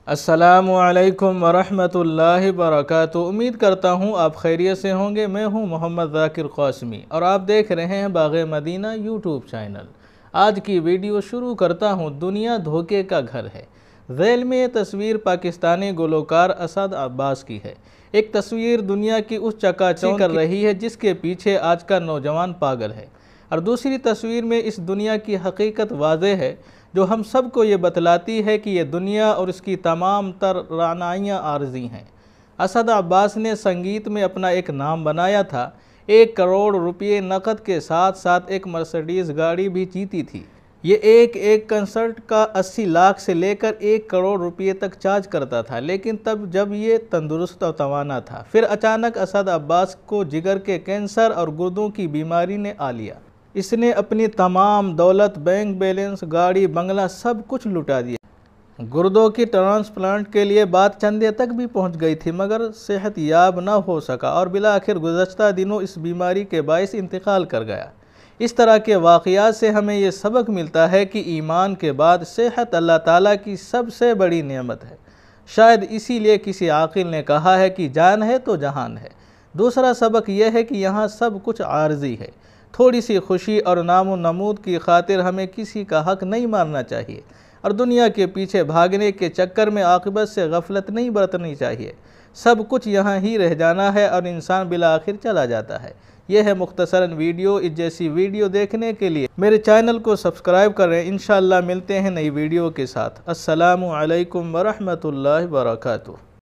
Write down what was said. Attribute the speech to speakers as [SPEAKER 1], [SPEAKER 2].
[SPEAKER 1] अस्सलामुअलैकुम वरहमतुल्लाहि वबरकातुहू। उम्मीद करता हूँ आप खैरियत से होंगे। मैं हूँ मोहम्मद ज़ाकिर क़ासिमी और आप देख रहे हैं बाग़े मदीना यूट्यूब चैनल। आज की वीडियो शुरू करता हूँ। दुनिया धोखे का घर है। ज़ैल में ये तस्वीर पाकिस्तानी गुलकार असद अब्बास की है। एक तस्वीर दुनिया की उस चकाचौंध कर रही है जिसके पीछे आज का नौजवान पागल है, और दूसरी तस्वीर में इस दुनिया की हकीकत वाज़े है जो हम सब को ये बतलाती है कि ये दुनिया और इसकी तमाम तर रानाइयाँ आर्जी हैं। असद अब्बास ने संगीत में अपना एक नाम बनाया था। 1 करोड़ रुपये नकद के साथ साथ एक मर्सिडीज़ गाड़ी भी जीती थी। ये एक कंसर्ट का 80 लाख से लेकर 1 करोड़ रुपये तक चार्ज करता था, लेकिन तब जब ये तंदुरुस्त और तवाना था। फिर अचानक असद अब्बास को जिगर के कैंसर और गुर्दों की बीमारी ने आ लिया। इसने अपनी तमाम दौलत, बैंक बैलेंस, गाड़ी, बंगला सब कुछ लुटा दिया। गुर्दों की ट्रांसप्लांट के लिए बात चंदे तक भी पहुंच गई थी, मगर सेहत याब न हो सका और बिलाखिर गुज़श्ता दिनों इस बीमारी के बायस इंतकाल कर गया। इस तरह के वाक़यात से हमें ये सबक मिलता है कि ईमान के बाद सेहत अल्लाह ताला की सबसे बड़ी नेमत है। शायद इसीलिए किसी आक़िल ने कहा है कि जान है तो जहान है। दूसरा सबक यह है कि यहाँ सब कुछ आर्जी है। थोड़ी सी खुशी और नामो नमूद की खातिर हमें किसी का हक नहीं मारना चाहिए और दुनिया के पीछे भागने के चक्कर में आक़िबत से गफलत नहीं बरतनी चाहिए। सब कुछ यहाँ ही रह जाना है और इंसान बिलाखिर चला जाता है। यह है मुख्तसरन वीडियो। इस जैसी वीडियो देखने के लिए मेरे चैनल को सब्सक्राइब करें। इंशाअल्लाह मिलते हैं नई वीडियो के साथ। अस्सलामु अलैकुम वरहमतुल्लाहि वबरकातुहू।